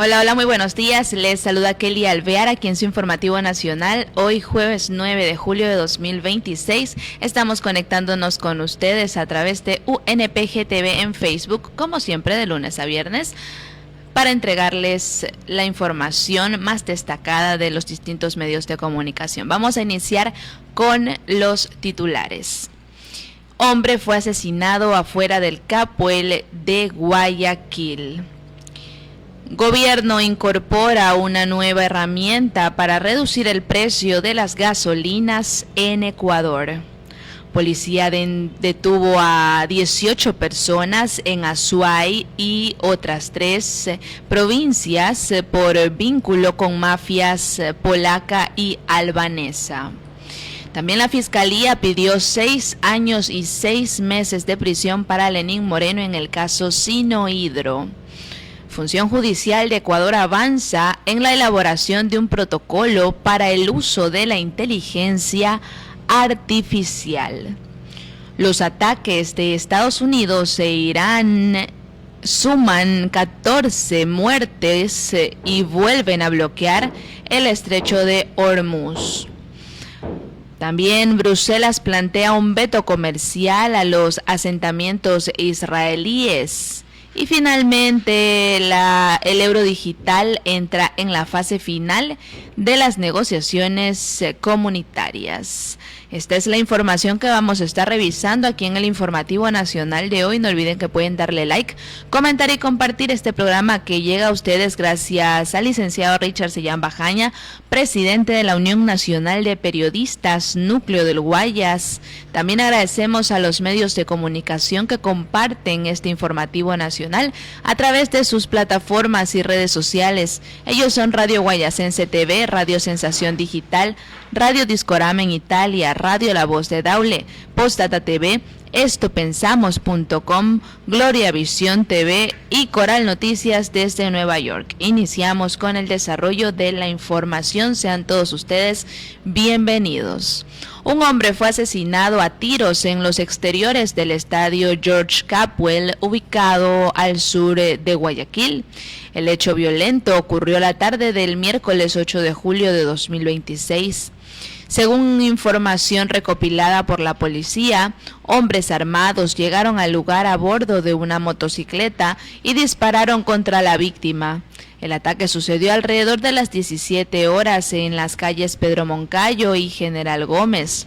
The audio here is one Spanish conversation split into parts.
Hola, hola, muy buenos días. Les saluda Kelly Alvear aquí en su informativo nacional. Hoy jueves 9 de julio de 2026 estamos conectándonos con ustedes a través de UNPG TV en Facebook, como siempre de lunes a viernes, para entregarles la información más destacada de los distintos medios de comunicación. Vamos a iniciar con los titulares. Hombre fue asesinado afuera del Capuel de Guayaquil. Gobierno incorpora una nueva herramienta para reducir el precio de las gasolinas en Ecuador. Policía detuvo a 18 personas en Azuay y otras 3 provincias por vínculo con mafias polaca y albanesa. También la Fiscalía pidió 6 años y 6 meses de prisión para Lenín Moreno en el caso Sinohidro. Función Judicial de Ecuador avanza en la elaboración de un protocolo para el uso de la inteligencia artificial. Los ataques de Estados Unidos e Irán suman 14 muertes y vuelven a bloquear el estrecho de Hormuz. También Bruselas plantea un veto comercial a los asentamientos israelíes. Y finalmente, el euro digital entra en la fase final de las negociaciones comunitarias. Esta es la información que vamos a estar revisando aquí en el Informativo Nacional de hoy. No olviden que pueden darle like, comentar y compartir este programa que llega a ustedes gracias al licenciado Richard Sellán Bajaña, presidente de la Unión Nacional de Periodistas, Núcleo del Guayas. También agradecemos a los medios de comunicación que comparten este Informativo Nacional a través de sus plataformas y redes sociales. Ellos son Radio Guayasense TV, Radio Sensación Digital, Radio Discorama en Italia, Radio La Voz de Daule, Postdata TV, estopensamos.com, Gloria Visión TV y Coral Noticias desde Nueva York. Iniciamos con el desarrollo de la información. Sean todos ustedes bienvenidos. Un hombre fue asesinado a tiros en los exteriores del estadio George Capwell, ubicado al sur de Guayaquil. El hecho violento ocurrió la tarde del miércoles 8 de julio de 2026. Según información recopilada por la policía, hombres armados llegaron al lugar a bordo de una motocicleta y dispararon contra la víctima. El ataque sucedió alrededor de las 17 horas en las calles Pedro Moncayo y General Gómez.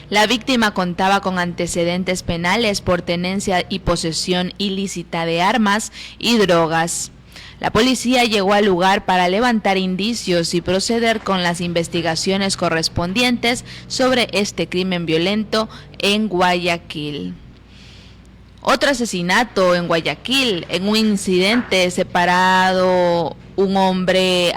La víctima contaba con antecedentes penales por tenencia y posesión ilícita de armas y drogas. La policía llegó al lugar para levantar indicios y proceder con las investigaciones correspondientes sobre este crimen violento en Guayaquil. Otro asesinato en Guayaquil. En un incidente separado, un hombre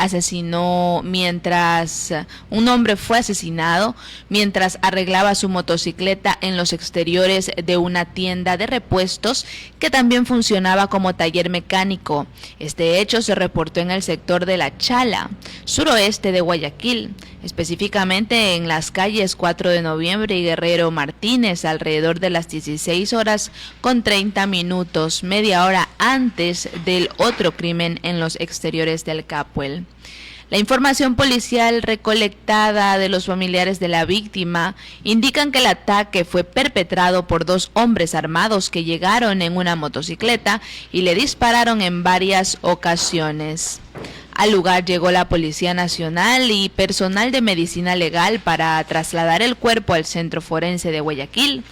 fue asesinado mientras arreglaba su motocicleta en los exteriores de una tienda de repuestos que también funcionaba como taller mecánico. Este hecho se reportó en el sector de La Chala, suroeste de Guayaquil, específicamente en las calles 4 de noviembre y Guerrero Martínez, alrededor de las 16 horas con 30 minutos, media hora antes del otro crimen en los exteriores del Capuel. La información policial recolectada de los familiares de la víctima indican que el ataque fue perpetrado por 2 hombres armados que llegaron en una motocicleta y le dispararon en varias ocasiones. Al lugar llegó la Policía Nacional y personal de medicina legal para trasladar el cuerpo al Centro Forense de Guayaquil.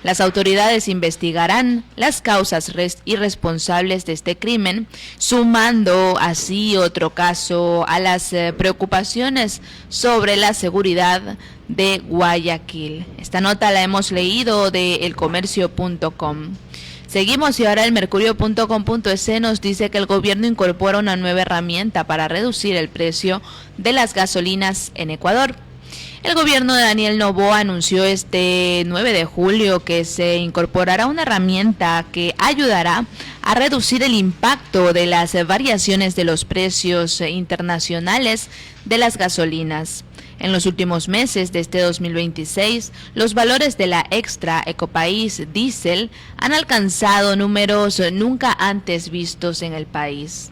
Las autoridades investigarán las causas y responsables de este crimen, sumando así otro caso a las preocupaciones sobre la seguridad de Guayaquil. Esta nota la hemos leído de elcomercio.com. Seguimos y ahora el mercurio.com.es nos dice que el gobierno incorpora una nueva herramienta para reducir el precio de las gasolinas en Ecuador. El gobierno de Daniel Noboa anunció este 9 de julio que se incorporará una herramienta que ayudará a reducir el impacto de las variaciones de los precios internacionales de las gasolinas. En los últimos meses de este 2026, los valores de la Extra Ecopaís Diesel han alcanzado números nunca antes vistos en el país.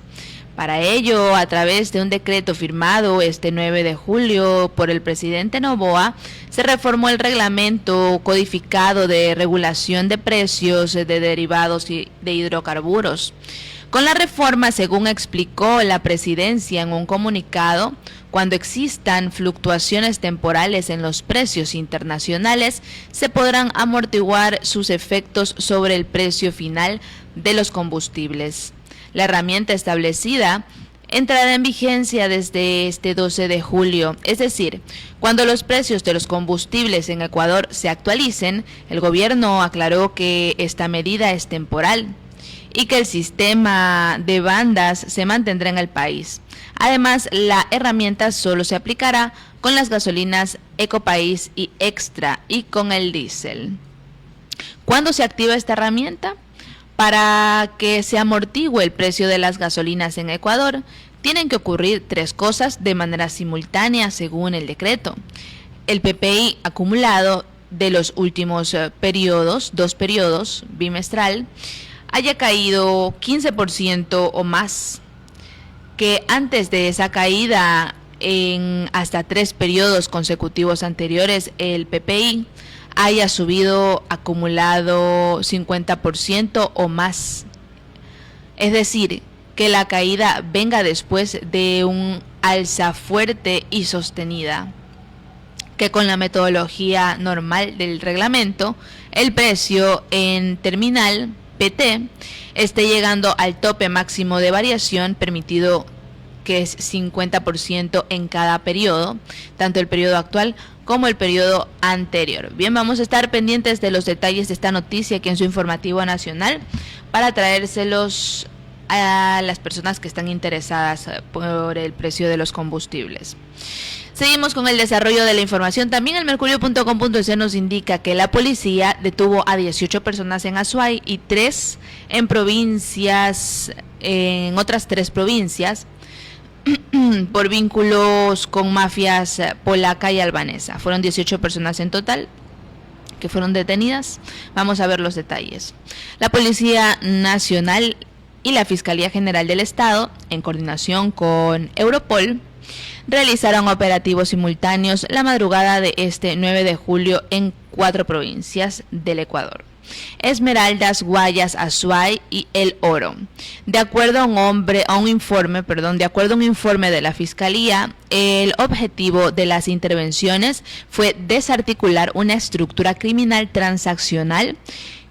Para ello, a través de un decreto firmado este 9 de julio por el presidente Noboa, se reformó el reglamento codificado de regulación de precios de derivados y de hidrocarburos. Con la reforma, según explicó la presidencia en un comunicado, cuando existan fluctuaciones temporales en los precios internacionales, se podrán amortiguar sus efectos sobre el precio final de los combustibles. La herramienta establecida entrará en vigencia desde este 12 de julio, es decir, cuando los precios de los combustibles en Ecuador se actualicen. El gobierno aclaró que esta medida es temporal y que el sistema de bandas se mantendrá en el país. Además, la herramienta solo se aplicará con las gasolinas Ecopaís y Extra y con el diésel. ¿Cuándo se activa esta herramienta? Para que se amortigue el precio de las gasolinas en Ecuador, tienen que ocurrir 3 cosas de manera simultánea según el decreto. El PPI acumulado de los últimos periodos, 2 periodos bimestral, haya caído 15% o más, que antes de esa caída en hasta 3 periodos consecutivos anteriores el PPI haya subido acumulado 50% o más. Es decir, que la caída venga después de un alza fuerte y sostenida. Que con la metodología normal del reglamento, el precio en terminal PT esté llegando al tope máximo de variación permitido, que es 50% en cada periodo, tanto el periodo actual como el periodo anterior. Bien, vamos a estar pendientes de los detalles de esta noticia aquí en su informativo nacional para traérselos a las personas que están interesadas por el precio de los combustibles. Seguimos con el desarrollo de la información. También el mercurio.com.es nos indica que la policía detuvo a 18 personas en Azuay y 3 en provincias, en otras 3 provincias, por vínculos con mafias polaca y albanesa. Fueron 18 personas en total que fueron detenidas. Vamos a ver los detalles. La Policía Nacional y la Fiscalía General del Estado, en coordinación con Europol, realizaron operativos simultáneos la madrugada de este 9 de julio en 4 provincias del Ecuador: Esmeraldas, Guayas, Azuay y El Oro. De acuerdo a un informe de la Fiscalía, el objetivo de las intervenciones fue desarticular una estructura criminal transaccional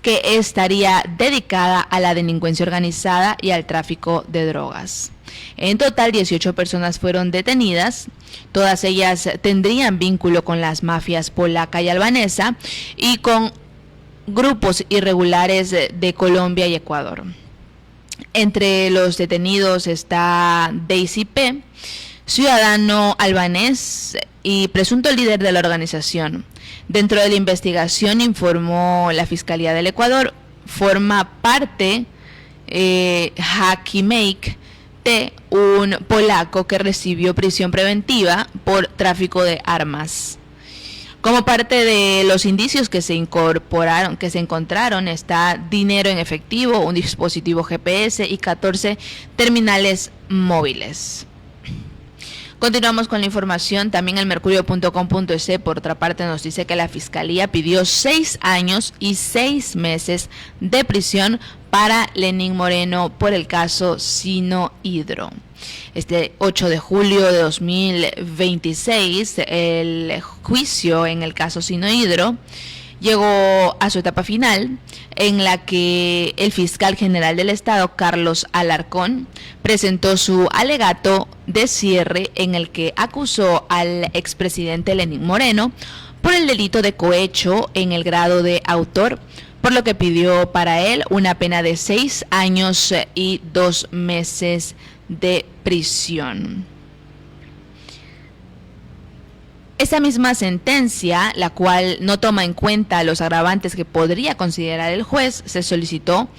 que estaría dedicada a la delincuencia organizada y al tráfico de drogas. En total, 18 personas fueron detenidas. Todas ellas tendrían vínculo con las mafias polaca y albanesa y con grupos irregulares de Colombia y Ecuador. Entre los detenidos está Daisy P., ciudadano albanés y presunto líder de la organización. Dentro de la investigación, informó la Fiscalía del Ecuador, forma parte Hakimek T., un polaco que recibió prisión preventiva por tráfico de armas. Como parte de los indicios que se encontraron, está dinero en efectivo, un dispositivo GPS y 14 terminales móviles. Continuamos con la información. También el mercurio.com.es, por otra parte, nos dice que la Fiscalía pidió 6 años y 6 meses de prisión para Lenín Moreno por el caso Sinohydro. Este 8 de julio de 2026, el juicio en el caso Sinohydro llegó a su etapa final, en la que el fiscal general del Estado, Carlos Alarcón, presentó su alegato de cierre en el que acusó al expresidente Lenín Moreno por el delito de cohecho en el grado de autor, por lo que pidió para él una pena de 6 años y 2 meses de prisión. Esa misma sentencia, la cual no toma en cuenta los agravantes que podría considerar el juez, se solicitó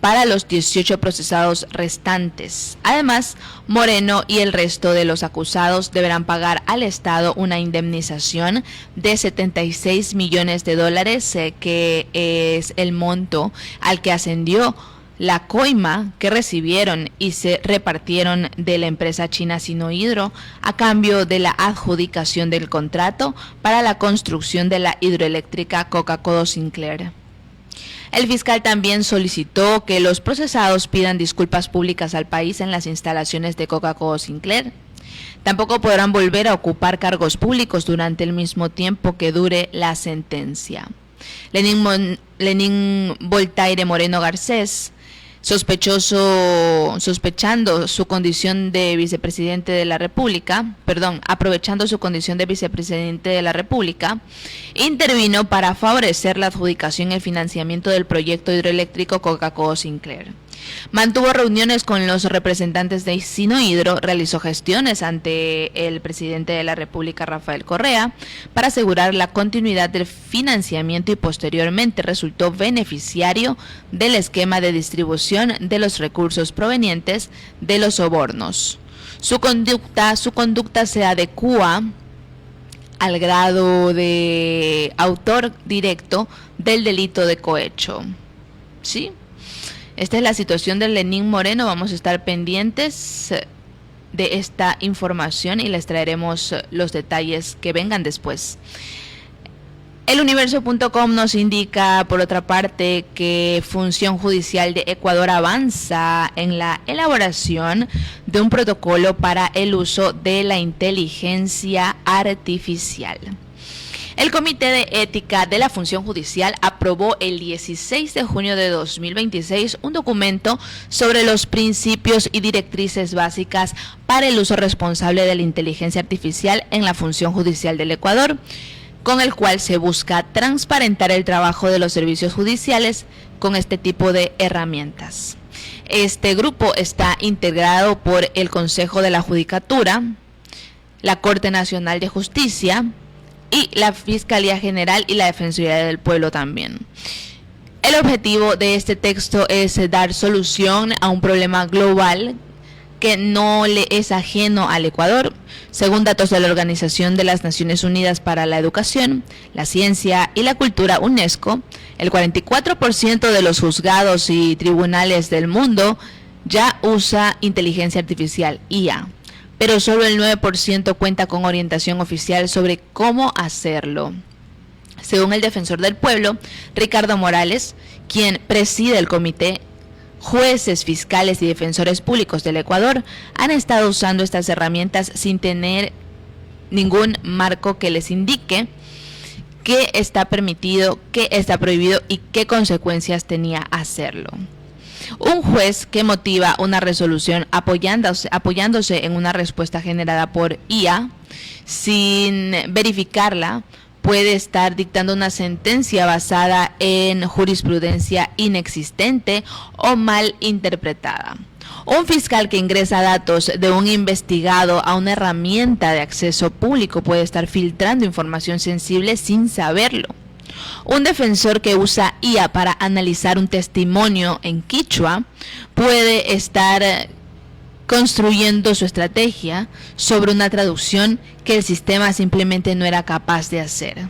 para los 18 procesados restantes. Además, Moreno y el resto de los acusados deberán pagar al Estado una indemnización de $76 millones, que es el monto al que ascendió la coima que recibieron y se repartieron de la empresa china Sinohydro a cambio de la adjudicación del contrato para la construcción de la hidroeléctrica Coca-Cola Sinclair. El fiscal también solicitó que los procesados pidan disculpas públicas al país en las instalaciones de Coca-Cola Sinclair. Tampoco podrán volver a ocupar cargos públicos durante el mismo tiempo que dure la sentencia. Lenín Voltaire Moreno Garcés, aprovechando su condición de vicepresidente de la República, intervino para favorecer la adjudicación y el financiamiento del proyecto hidroeléctrico Coca-Cola Sinclair. Mantuvo reuniones con los representantes de Sinohydro, realizó gestiones ante el presidente de la República, Rafael Correa, para asegurar la continuidad del financiamiento y posteriormente resultó beneficiario del esquema de distribución de los recursos provenientes de los sobornos. Su conducta se adecua al grado de autor directo del delito de cohecho. ¿Sí? Esta es la situación de Lenín Moreno. Vamos a estar pendientes de esta información y les traeremos los detalles que vengan después. Eluniverso.com nos indica, por otra parte, que Función Judicial de Ecuador avanza en la elaboración de un protocolo para el uso de la inteligencia artificial. El Comité de Ética de la Función Judicial aprobó el 16 de junio de 2026 un documento sobre los principios y directrices básicas para el uso responsable de la inteligencia artificial en la Función Judicial del Ecuador, con el cual se busca transparentar el trabajo de los servicios judiciales con este tipo de herramientas. Este grupo está integrado por el Consejo de la Judicatura, la Corte Nacional de Justicia y la Fiscalía General y la Defensoría del Pueblo también. El objetivo de este texto es dar solución a un problema global que no le es ajeno al Ecuador. Según datos de la Organización de las Naciones Unidas para la Educación, la Ciencia y la Cultura, UNESCO, el 44% de los juzgados y tribunales del mundo ya usa inteligencia artificial, IA, pero solo el 9% cuenta con orientación oficial sobre cómo hacerlo. Según el defensor del pueblo, Ricardo Morales, quien preside el comité, jueces, fiscales y defensores públicos del Ecuador han estado usando estas herramientas sin tener ningún marco que les indique qué está permitido, qué está prohibido y qué consecuencias tenía hacerlo. Un juez que motiva una resolución apoyándose en una respuesta generada por IA sin verificarla puede estar dictando una sentencia basada en jurisprudencia inexistente o mal interpretada. Un fiscal que ingresa datos de un investigado a una herramienta de acceso público puede estar filtrando información sensible sin saberlo. Un defensor que usa IA para analizar un testimonio en quichua puede estar construyendo su estrategia sobre una traducción que el sistema simplemente no era capaz de hacer.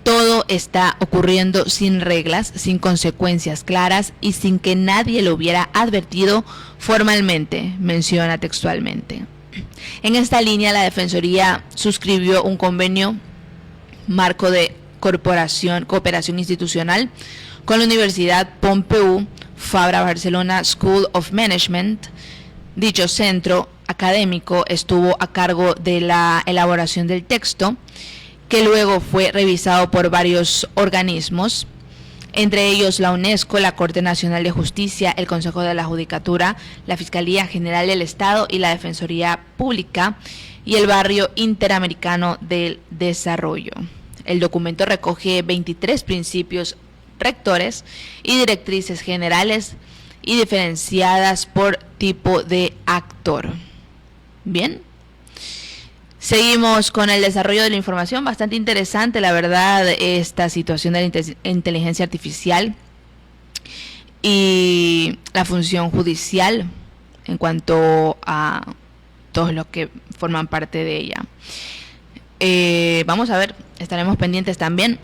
Todo está ocurriendo sin reglas, sin consecuencias claras y sin que nadie lo hubiera advertido formalmente, menciona textualmente. En esta línea, la Defensoría suscribió un convenio marco de cooperación institucional con la Universidad Pompeu Fabra Barcelona School of Management. Dicho centro académico estuvo a cargo de la elaboración del texto, que luego fue revisado por varios organismos, entre ellos la UNESCO, la Corte Nacional de Justicia, el Consejo de la Judicatura, la Fiscalía General del Estado y la Defensoría Pública y el Barrio Interamericano del Desarrollo. El documento recoge 23 principios rectores y directrices generales y diferenciadas por tipo de actor. Bien. Seguimos con el desarrollo de la información, bastante interesante, la verdad, esta situación de la inteligencia artificial y la función judicial en cuanto a todos los que forman parte de ella. Vamos a ver, estaremos pendientes también.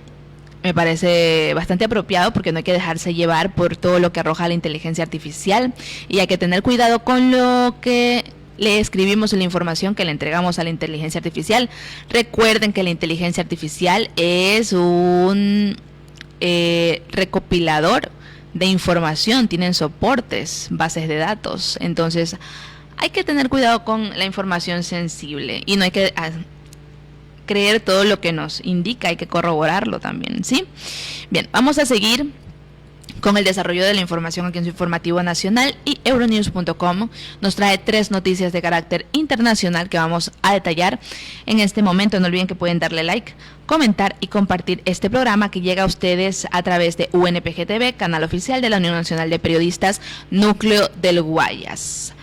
Me parece bastante apropiado porque no hay que dejarse llevar por todo lo que arroja la inteligencia artificial y hay que tener cuidado con lo que le escribimos en la información que le entregamos a la inteligencia artificial. Recuerden que la inteligencia artificial es un recopilador de información, tienen soportes, bases de datos, entonces hay que tener cuidado con la información sensible y no hay que creer todo lo que nos indica, hay que corroborarlo también, ¿sí? Bien, vamos a seguir con el desarrollo de la información aquí en su informativo nacional y Euronews.com nos trae 3 noticias de carácter internacional que vamos a detallar en este momento. No olviden que pueden darle like, comentar y compartir este programa que llega a ustedes a través de UNPG TV, canal oficial de la Unión Nacional de Periodistas, Núcleo del Guayas.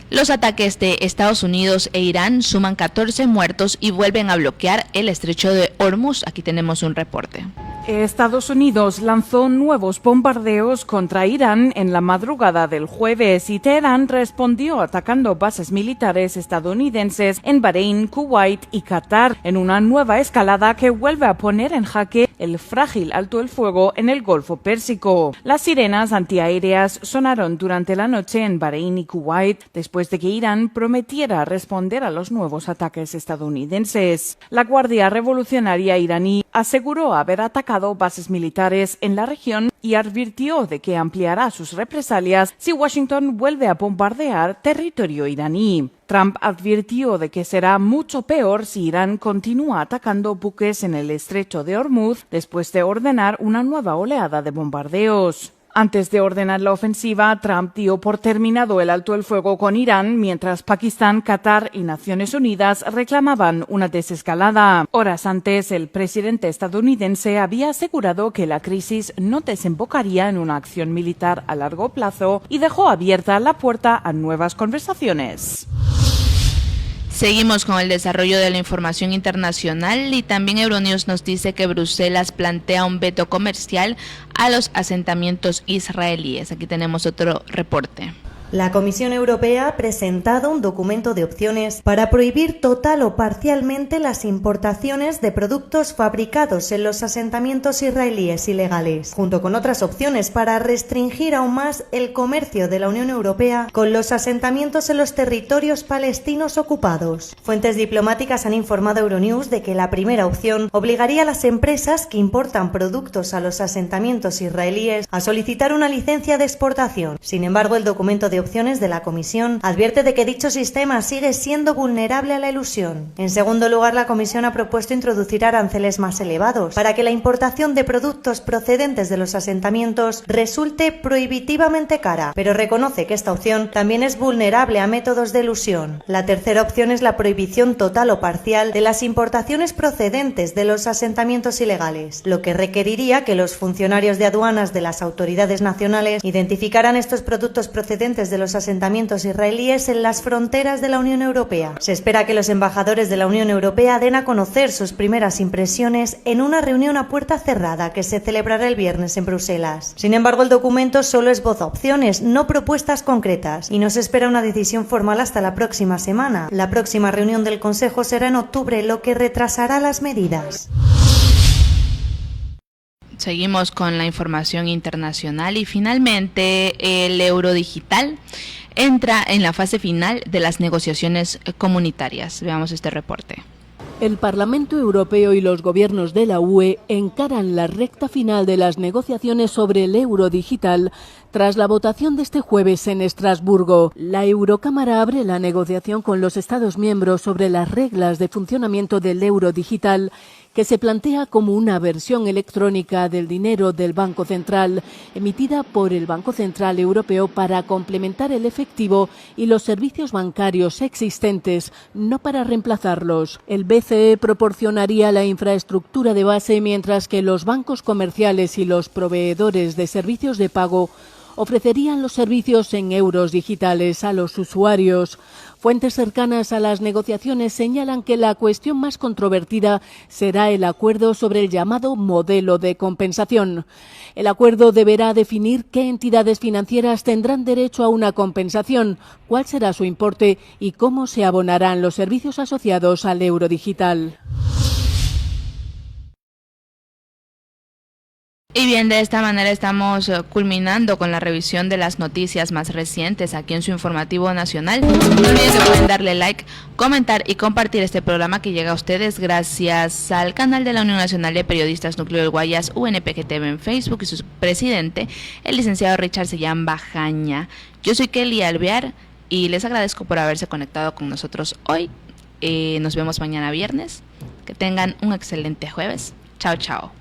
Los ataques de Estados Unidos e Irán suman 14 muertos y vuelven a bloquear el estrecho de Hormuz. Aquí tenemos un reporte. Estados Unidos lanzó nuevos bombardeos contra Irán en la madrugada del jueves y Teherán respondió atacando bases militares estadounidenses en Bahrein, Kuwait y Qatar en una nueva escalada que vuelve a poner en jaque el frágil alto el fuego en el Golfo Pérsico. Las sirenas antiaéreas sonaron durante la noche en Bahrein y Kuwait después de que Irán prometiera responder a los nuevos ataques estadounidenses. La Guardia Revolucionaria iraní aseguró haber atacado bases militares en la región y advirtió de que ampliará sus represalias si Washington vuelve a bombardear territorio iraní. Trump advirtió de que será mucho peor si Irán continúa atacando buques en el estrecho de Hormuz después de ordenar una nueva oleada de bombardeos. Antes de ordenar la ofensiva, Trump dio por terminado el alto el fuego con Irán, mientras Pakistán, Qatar y Naciones Unidas reclamaban una desescalada. Horas antes, el presidente estadounidense había asegurado que la crisis no desembocaría en una acción militar a largo plazo y dejó abierta la puerta a nuevas conversaciones. Seguimos con el desarrollo de la información internacional y también Euronews nos dice que Bruselas plantea un veto comercial a los asentamientos israelíes. Aquí tenemos otro reporte. La Comisión Europea ha presentado un documento de opciones para prohibir total o parcialmente las importaciones de productos fabricados en los asentamientos israelíes ilegales, junto con otras opciones para restringir aún más el comercio de la Unión Europea con los asentamientos en los territorios palestinos ocupados. Fuentes diplomáticas han informado a Euronews de que la primera opción obligaría a las empresas que importan productos a los asentamientos israelíes a solicitar una licencia de exportación. Sin embargo, el documento de opciones de la Comisión advierte de que dicho sistema sigue siendo vulnerable a la elusión. En segundo lugar, la Comisión ha propuesto introducir aranceles más elevados para que la importación de productos procedentes de los asentamientos resulte prohibitivamente cara, pero reconoce que esta opción también es vulnerable a métodos de elusión. La tercera opción es la prohibición total o parcial de las importaciones procedentes de los asentamientos ilegales, lo que requeriría que los funcionarios de aduanas de las autoridades nacionales identificaran estos productos procedentes de los asentamientos israelíes en las fronteras de la Unión Europea. Se espera que los embajadores de la Unión Europea den a conocer sus primeras impresiones en una reunión a puerta cerrada que se celebrará el viernes en Bruselas. Sin embargo, el documento solo esboza opciones, no propuestas concretas, y no se espera una decisión formal hasta la próxima semana. La próxima reunión del Consejo será en octubre, lo que retrasará las medidas. Seguimos con la información internacional y finalmente el euro digital entra en la fase final de las negociaciones comunitarias. Veamos este reporte. El Parlamento Europeo y los gobiernos de la UE encaran la recta final de las negociaciones sobre el euro digital tras la votación de este jueves en Estrasburgo. La Eurocámara abre la negociación con los Estados miembros sobre las reglas de funcionamiento del euro digital, que se plantea como una versión electrónica del dinero del Banco Central, emitida por el Banco Central Europeo para complementar el efectivo y los servicios bancarios existentes, no para reemplazarlos. El BCE proporcionaría la infraestructura de base, mientras que los bancos comerciales y los proveedores de servicios de pago ofrecerían los servicios en euros digitales a los usuarios. Fuentes cercanas a las negociaciones señalan que la cuestión más controvertida será el acuerdo sobre el llamado modelo de compensación. El acuerdo deberá definir qué entidades financieras tendrán derecho a una compensación, cuál será su importe y cómo se abonarán los servicios asociados al euro digital. Y bien, de esta manera estamos culminando con la revisión de las noticias más recientes aquí en su informativo nacional. No olviden que pueden darle like, comentar y compartir este programa que llega a ustedes gracias al canal de la Unión Nacional de Periodistas Núcleo del Guayas, UNPGTV en Facebook, y su presidente, el licenciado Richard Sellán Bajaña. Yo soy Kelly Alvear y les agradezco por haberse conectado con nosotros hoy. Nos vemos mañana viernes. Que tengan un excelente jueves. Chao, chao.